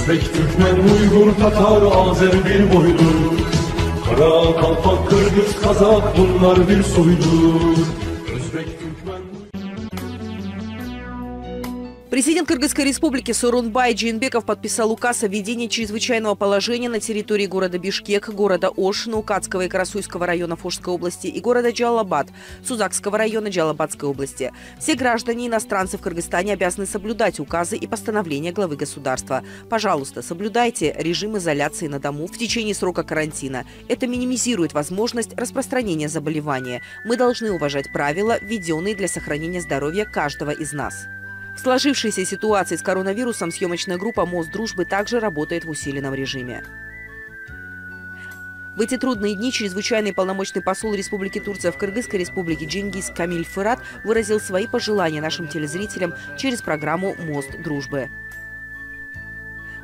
Özbek, Türkmen, Uygur, Tatar, Azer bir boydur. Kara, Kalpak, Kırgız, Kazak bunlar bir soydur. Özbek, Türkmen... Президент Кыргызской республики Сооронбай Жээнбеков подписал указ о введении чрезвычайного положения на территории города Бишкек, города Ош, Наукатского и Карасуйского районов Ошской области и города Джалалабад, Сузакского района Джалалабадской области. Все граждане и иностранцы в Кыргызстане обязаны соблюдать указы и постановления главы государства. Пожалуйста, соблюдайте режим изоляции на дому в течение срока карантина. Это минимизирует возможность распространения заболевания. Мы должны уважать правила, введенные для сохранения здоровья каждого из нас. В сложившейся ситуации с коронавирусом съемочная группа «Мост дружбы» также работает в усиленном режиме. В эти трудные дни чрезвычайный полномочный посол Республики Турция в Кыргызской республике Джингиз Камиль Фырат выразил свои пожелания нашим телезрителям через программу «Мост дружбы».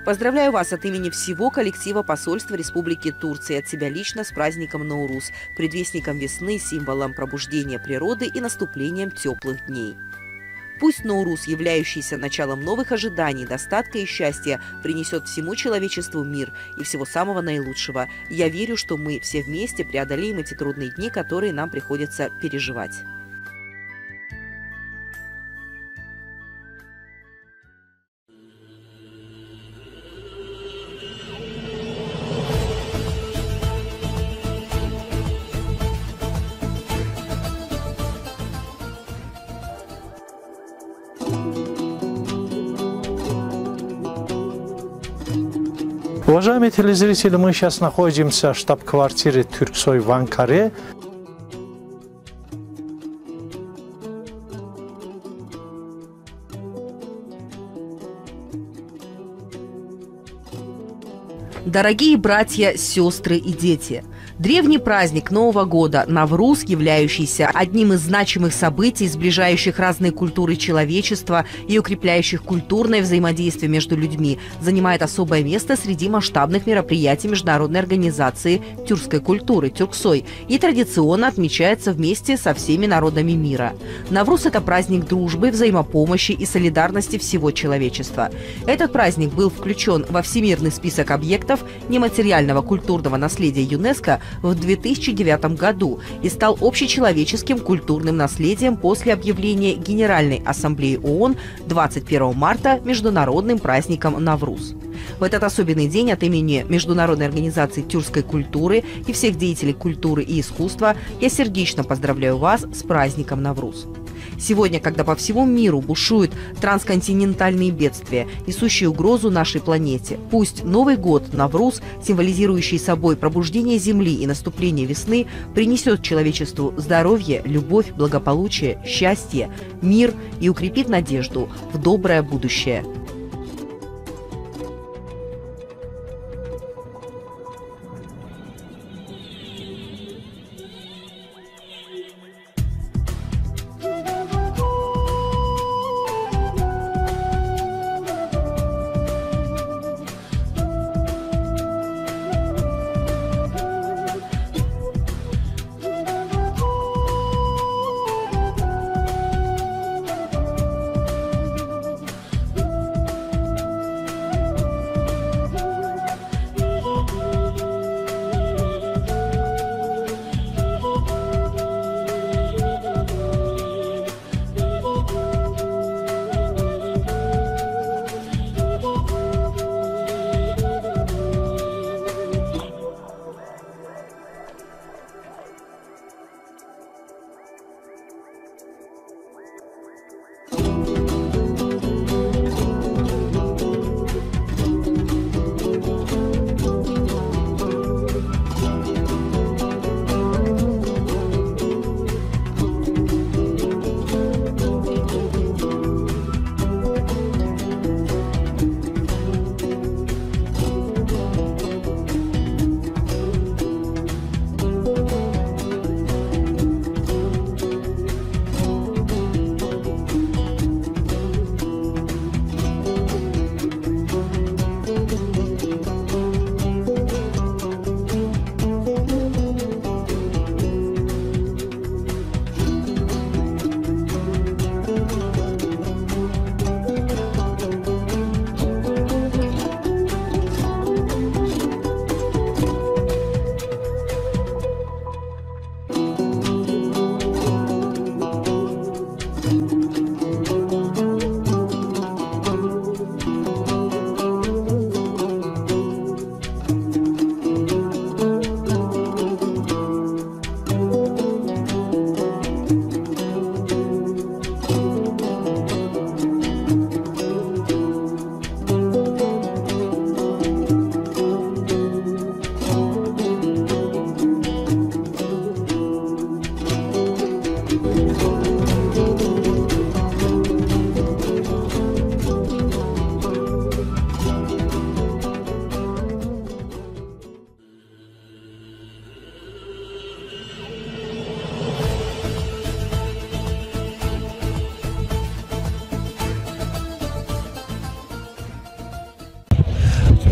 Поздравляю вас от имени всего коллектива посольства Республики Турции, от себя лично с праздником Наурус, предвестником весны, символом пробуждения природы и наступлением теплых дней. Пусть Наурус, являющийся началом новых ожиданий, достатка и счастья, принесет всему человечеству мир и всего самого наилучшего. Я верю, что мы все вместе преодолеем эти трудные дни, которые нам приходится переживать. Уважаемые телезрители, мы сейчас находимся в штаб-квартире Turksoy в Анкаре. Дорогие братья, сестры и дети! Древний праздник Нового года Навруз, являющийся одним из значимых событий, сближающих разные культуры человечества и укрепляющих культурное взаимодействие между людьми, занимает особое место среди масштабных мероприятий международной организации тюркской культуры Turksoy и традиционно отмечается вместе со всеми народами мира. Навруз – это праздник дружбы, взаимопомощи и солидарности всего человечества. Этот праздник был включен во Всемирный список объектов нематериального культурного наследия ЮНЕСКО в 2009 году и стал общечеловеческим культурным наследием после объявления Генеральной Ассамблеи ООН 21 марта международным праздником Навруз. В этот особенный день от имени Международной организации тюркской культуры и всех деятелей культуры и искусства я сердечно поздравляю вас с праздником Навруз. Сегодня, когда по всему миру бушуют трансконтинентальные бедствия, несущие угрозу нашей планете, пусть Новый год, Навруз, символизирующий собой пробуждение Земли и наступление весны, принесет человечеству здоровье, любовь, благополучие, счастье, мир и укрепит надежду в доброе будущее.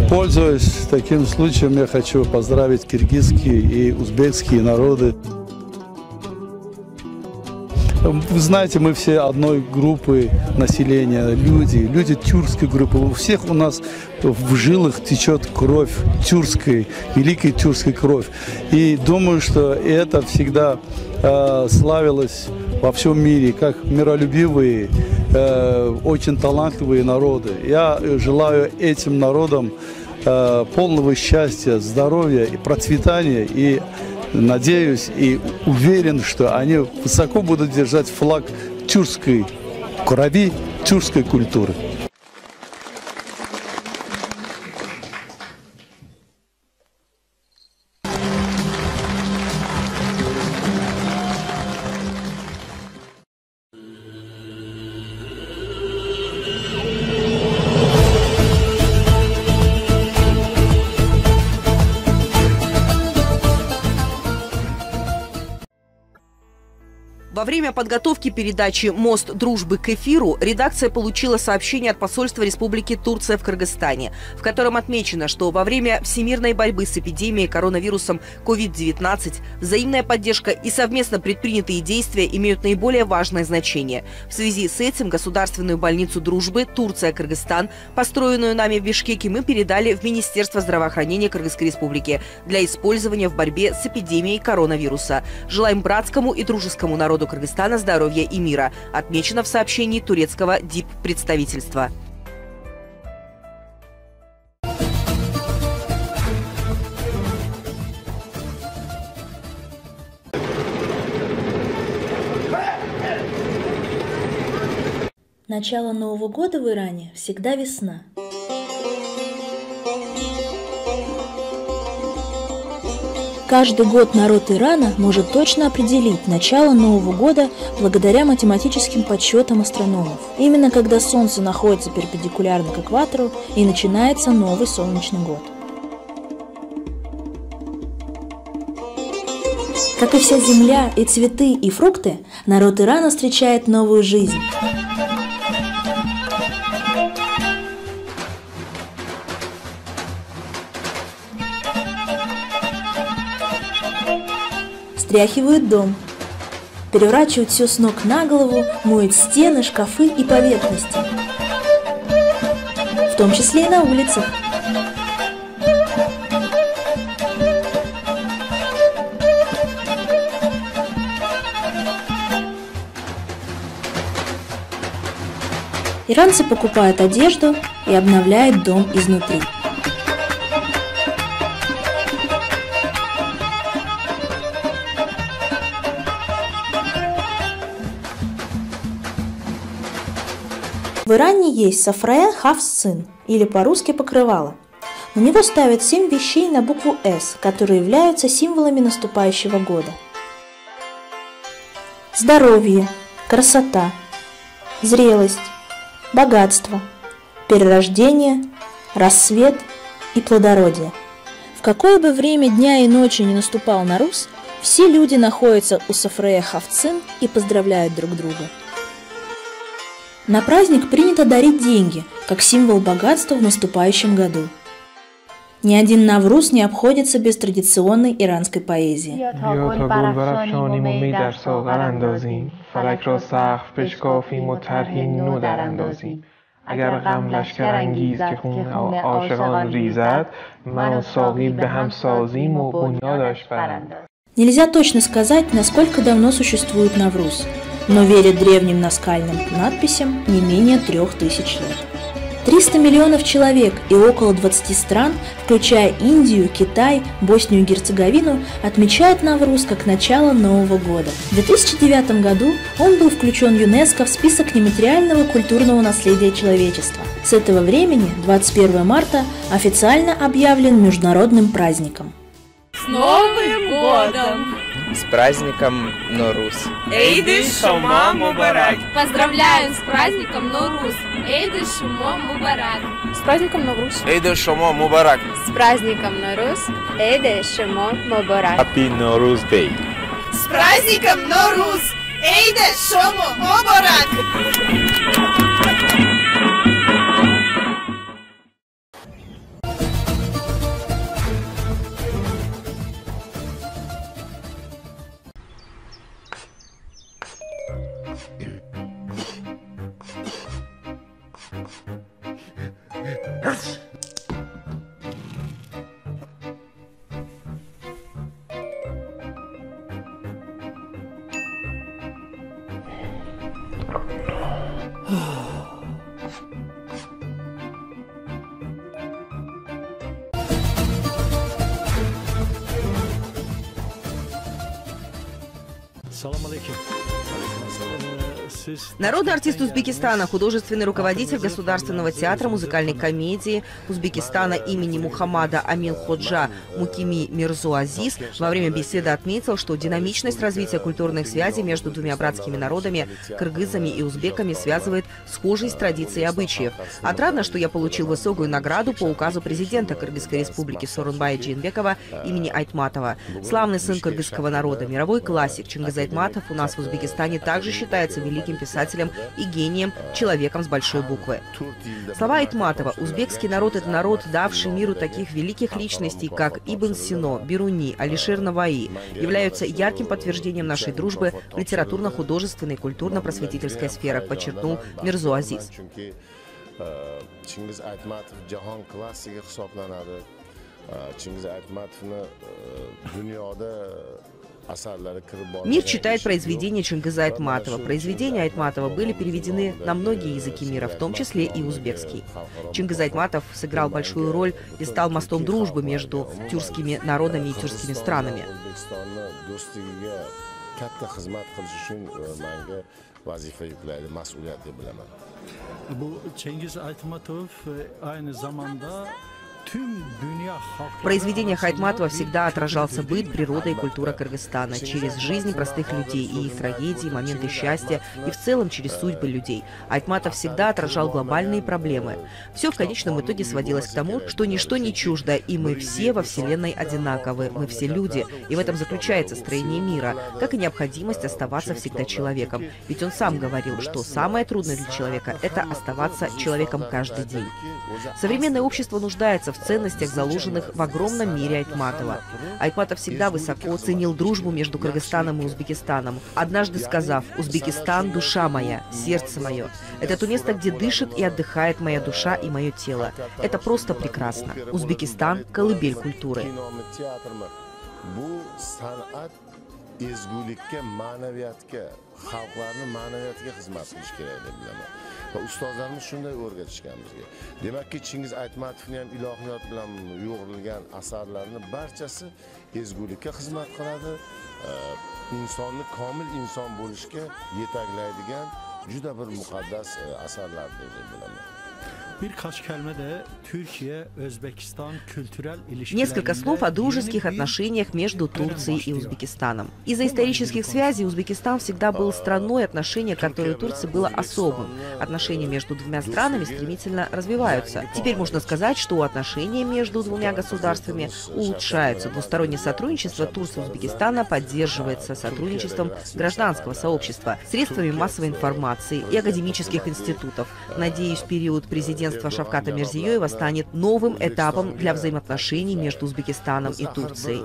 Пользуясь таким случаем, я хочу поздравить киргизские и узбекские народы. Вы знаете, мы все одной группы населения, люди тюркской группы. У всех у нас в жилах течет кровь тюркской, великой тюркской кровь. И думаю, что это всегда славилось во всем мире, как миролюбивые, очень талантливые народы. Я желаю этим народам полного счастья, здоровья и процветания. И надеюсь и уверен, что они высоко будут держать флаг тюркской крови, тюркской культуры. Во время подготовки передачи «Мост дружбы к эфиру» редакция получила сообщение от посольства Республики Турция в Кыргызстане, в котором отмечено, что во время всемирной борьбы с эпидемией коронавирусом COVID-19 взаимная поддержка и совместно предпринятые действия имеют наиболее важное значение. В связи с этим государственную больницу дружбы Турция-Кыргызстан, построенную нами в Бишкеке, мы передали в Министерство здравоохранения Кыргызской Республики для использования в борьбе с эпидемией коронавируса. Желаем братскому и дружескому народу Кыргызстана здоровья и мира, отмечено в сообщении турецкого диппредставительства. Начало Нового года в Иране всегда весна. Каждый год народ Ирана может точно определить начало Нового года благодаря математическим подсчетам астрономов. Именно когда Солнце находится перпендикулярно к экватору и начинается новый солнечный год. Как и вся земля, и цветы, и фрукты, народ Ирана встречает новую жизнь. Стряхивают дом, переворачивают все с ног на голову, моют стены, шкафы и поверхности, в том числе и на улицах. Иранцы покупают одежду и обновляют дом изнутри. В Иране есть сафрая хаф-син, или по-русски покрывало. На него ставят 7 вещей на букву «С», которые являются символами наступающего года. Здоровье, красота, зрелость, богатство, перерождение, рассвет и плодородие. В какое бы время дня и ночи не наступал Нарус, все люди находятся у сафрая хаф-син и поздравляют друг друга. На праздник принято дарить деньги, как символ богатства в наступающем году. Ни один Навруз не обходится без традиционной иранской поэзии. Нельзя точно сказать, насколько давно существует Навруз, но верят древним наскальным надписям не менее 3000 лет. 300 миллионов человек и около 20 стран, включая Индию, Китай, Боснию и Герцеговину, отмечают Навруз как начало Нового года. В 2009 году он был включен в ЮНЕСКО в список нематериального культурного наследия человечества. С этого времени 21 марта официально объявлен международным праздником. С Новым годом! С праздником Норус. Эйди Шума Мубарак. Поздравляем с праздником Норус. Эйди Шума Мубарак. С праздником Норус. Эйди Шума Мубарак. С праздником Норус. Эйди Шума Мубарак. Happy Nowruz Day. С праздником Норус. Эйди Шума Мубарак. Салам алейкум. Народный артист Узбекистана, художественный руководитель Государственного театра музыкальной комедии Узбекистана имени Мухаммада Амин-Ходжа Мукими Мирзо-Азиз во время беседы отметил, что динамичность развития культурных связей между двумя братскими народами, кыргызами и узбеками, связывает схожесть традиций и обычаев. Отрадно, что я получил высокую награду по указу президента Кыргызской республики Сооронбая Джейнбекова имени Айтматова. Славный сын кыргызского народа, мировой классик Чингиз Айтматов у нас в Узбекистане также считается великим писателем и гением, человеком с большой буквы. Слова Айтматова: «Узбекский народ – это народ, давший миру таких великих личностей, как Ибн Сино, Бируни, Алишер Наваи», являются ярким подтверждением нашей дружбы в литературно-художественной и культурно-просветительской сферах, подчеркнул Мирзо-Азиз. Чингиз Айтматовni dunyoda Мир читает произведения Чингиза Айтматова. Произведения Айтматова были переведены на многие языки мира, в том числе и узбекский. Чингиз Айтматов сыграл большую роль и стал мостом дружбы между тюркскими народами и тюркскими странами. В произведениях Айтматова всегда отражался быт, природа и культура Кыргызстана через жизни простых людей и их трагедии, моменты счастья и в целом через судьбы людей. Айтматов всегда отражал глобальные проблемы. Все в конечном итоге сводилось к тому, что ничто не чуждо, и мы все во Вселенной одинаковы, мы все люди, и в этом заключается строение мира, как и необходимость оставаться всегда человеком. Ведь он сам говорил, что самое трудное для человека – это оставаться человеком каждый день. Современное общество нуждается в ценностях, заложенных в огромном мире Айтматова. Айтматов всегда высоко ценил дружбу между Кыргызстаном и Узбекистаном, однажды сказав: «Узбекистан – душа моя, сердце мое. Это то место, где дышит и отдыхает моя душа и мое тело. Это просто прекрасно. Узбекистан – колыбель культуры». Va ustozlarimiz shunday o'rgatishgan bizga. Demakki, Chingiz Aytmatovning ham ilohiyot bilan yo'g'rilgan asarlarini barchasi ezgulikka xizmat qiladi. İnsonni komil inson bo'lishga yetaklaydigan juda bir muqaddas asarlar deb bilaman. Несколько слов о дружеских отношениях между Турцией и Узбекистаном. Из-за исторических связей Узбекистан всегда был страной, отношение к которой у Турции было особым. Отношения между двумя странами стремительно развиваются. Теперь можно сказать, что отношения между двумя государствами улучшаются. Двустороннее сотрудничество Турции и Узбекистана поддерживается сотрудничеством гражданского сообщества, средствами массовой информации и академических институтов. Надеюсь, период президентства Шавката Мирзиёева станет новым этапом для взаимоотношений между Узбекистаном и Турцией.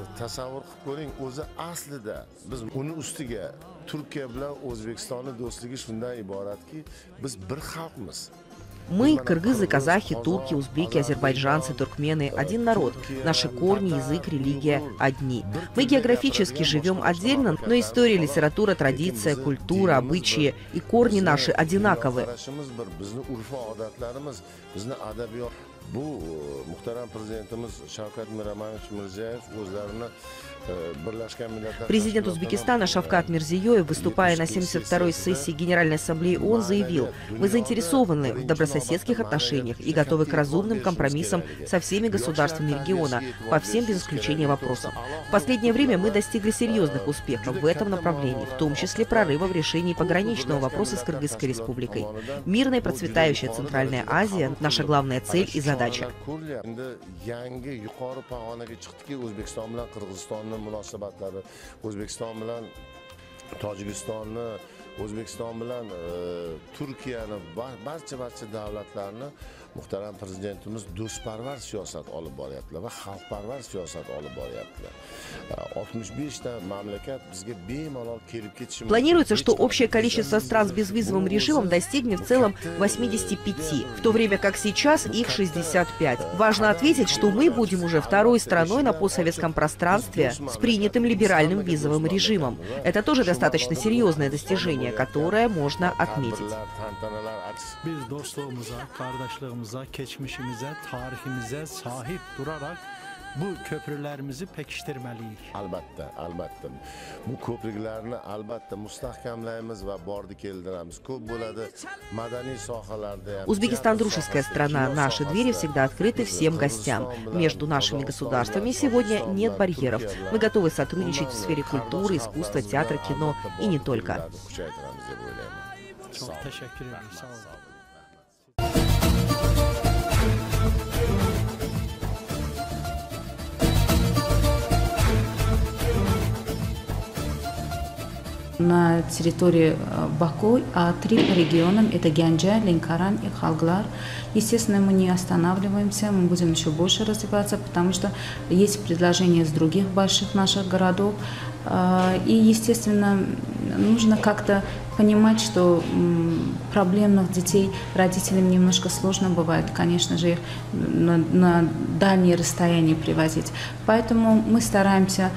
Мы, кыргызы, казахи, турки, узбеки, азербайджанцы, туркмены, один народ. Наши корни, язык, религия одни. Мы географически живем отдельно, но история, литература, традиция, культура, обычаи и корни наши одинаковы. Bu muhtaram prezidentimiz Shavkat Miromonovich Mirziyoyev o'zlarini Президент Узбекистана Шавкат Мирзиёев, выступая на 72-й сессии Генеральной Ассамблеи ООН, заявил: «Мы заинтересованы в добрососедских отношениях и готовы к разумным компромиссам со всеми государствами региона по всем без исключения вопросам. В последнее время мы достигли серьезных успехов в этом направлении, в том числе прорыва в решении пограничного вопроса с Кыргызской республикой. Мирная и процветающая Центральная Азия – наша главная цель и задача». O'zbekiston bilan Turkiyani barcha davlatlarni muhtaram prezidentimiz do'stparvar siyosat olib boryaptilar va xalqparvar siyosat olib boryaptilar. 65 ta mamlakat bizga bemalol kelib ketishi mumkin. Планируется, что общее количество стран с безвизовым режимом достигнет в целом 85, в то время как сейчас их 65. Важно ответить, что мы будем уже второй страной на постсоветском пространстве с принятым либеральным визовым режимом. Это тоже достаточно серьезное достижение, которое можно отметить. Bu köprülerimizi pekiştirmeliyiz. Albatta. Bu ko'priklarni albatta mustahkamlaymiz va bordi keldiramiz. Ko'p bo'ladi madaniy sohalarda. Узбекистан – дружеская страна. Наши двери всегда открыты всем гостям. Между нашими государствами сегодня нет барьеров. Мы готовы сотрудничать в сфере культуры, искусства, театра, кино и не только. На территории Баку, а 3 по регионам – это Гянджа, Ленкоран и Халглар. Естественно, мы не останавливаемся, мы будем еще больше развиваться, потому что есть предложения из других больших наших городов. И, естественно, нужно как-то понимать, что проблемных детей родителям немножко сложно бывает, конечно же, их на дальние расстояния привозить. Поэтому мы стараемся,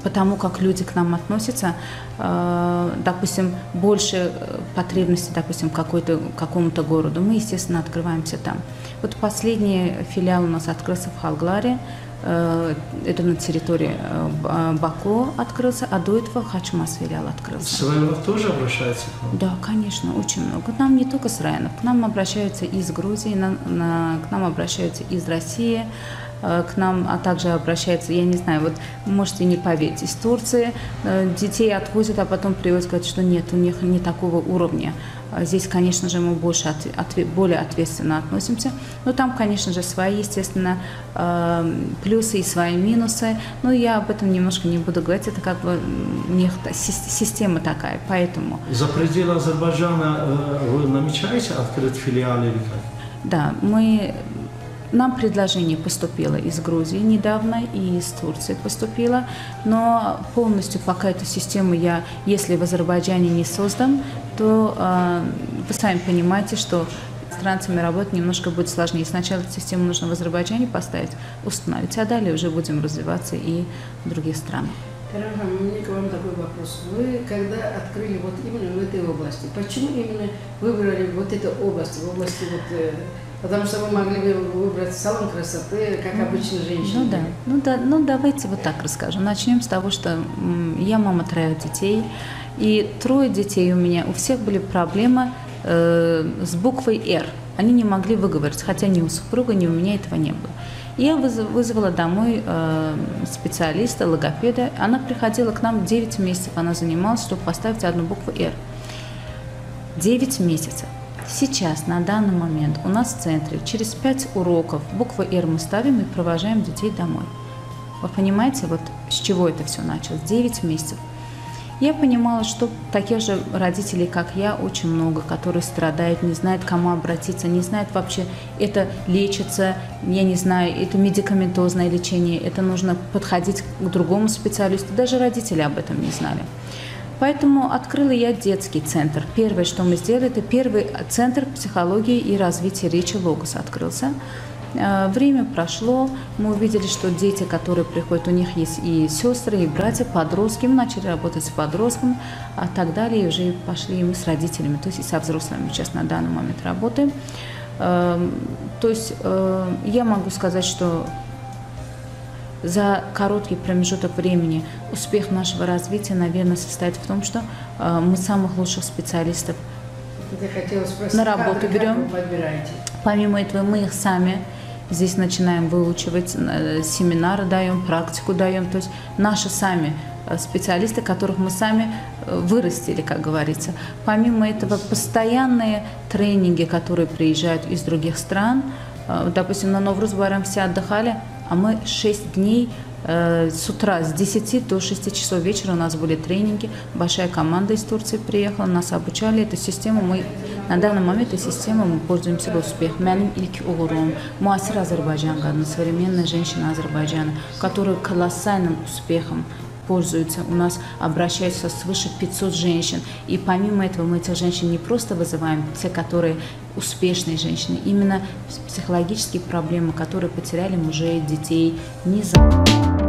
потому как люди к нам относятся, допустим, больше потребностей, допустим, какому-то городу, мы, естественно, открываемся там. Вот последний филиал у нас открылся в Халгларе, это на территории Баку открылся, а до этого Хачмас филиал открылся. С районов тоже обращаются к вам? Да, конечно, очень много. К нам не только с районов, к нам обращаются из Грузии, к нам обращаются из России, к нам, а также обращаются, я не знаю, вот можете не поверить, из Турции детей отвозят, а потом привозят, говорят, что нет, у них не такого уровня. Здесь, конечно же, мы более ответственно относимся, но там, конечно же, свои, естественно, плюсы и свои минусы, но я об этом немножко не буду говорить, это как бы у них система такая, поэтому... За пределы Азербайджана вы намечаете открыть филиалы или как? Да, нам предложение поступило из Грузии недавно и из Турции поступило, но полностью пока эту систему если в Азербайджане не создам, то вы сами понимаете, что с иностранцами работать немножко будет сложнее. Сначала эту систему нужно в Азербайджане поставить, установить, а далее уже будем развиваться и в других странах. Хорошо, у меня к вам такой вопрос. Вы когда открыли вот именно в этой области, почему именно выбрали вот эту область, в области вот... Потому что вы могли бы выбрать салон красоты, как обычно женщины. Ну давайте вот так расскажу. Начнем с того, что я мама 3 детей, и 3 детей у меня, у всех были проблемы с буквой «Р». Они не могли выговорить, хотя ни у супруга, ни у меня этого не было. Я вызвала домой специалиста, логопеда. Она приходила к нам 9 месяцев, она занималась, чтобы поставить одну букву «Р». 9 месяцев. Сейчас, на данный момент, у нас в центре через 5 уроков букву «Р» мы ставим и провожаем детей домой. Вы понимаете, вот с чего это все началось? 9 месяцев. Я понимала, что таких же родителей, как я, очень много, которые страдают, не знают, к кому обратиться, не знают вообще, это лечится, я не знаю, это медикаментозное лечение, это нужно подходить к другому специалисту. Даже родители об этом не знали. Поэтому открыла я детский центр. Первое, что мы сделали, это первый центр психологии и развития речи «Логос» открылся. Время прошло, мы увидели, что дети, которые приходят, у них есть и сестры, и братья, подростки. Мы начали работать с подростками, а так далее, и уже пошли мы с родителями, то есть и со взрослыми сейчас на данный момент работаем. То есть я могу сказать, что за короткий промежуток времени успех нашего развития, наверное, состоит в том, что мы самых лучших специалистов на работу берем. Помимо этого, мы их сами здесь начинаем выучивать, семинары даем, практику даем. То есть наши сами специалисты, которых мы сами вырастили, как говорится. Помимо этого, постоянные тренинги, которые приезжают из других стран. Допустим, на Новруз Байрам все отдыхали, а мы 6 дней с утра, с 10 до 6 часов вечера у нас были тренинги. Большая команда из Турции приехала, нас обучали. Эту систему мы, на данный момент, этой системой мы пользуемся успехом. Мяним Ильки Угурум, Муасир Азербайджан, современная женщина Азербайджана, которая колоссальным успехом пользуются. У нас обращаются свыше 500 женщин. И помимо этого мы этих женщин не просто вызываем, те, которые успешные женщины, именно психологические проблемы, которые потеряли мужей, детей, не за...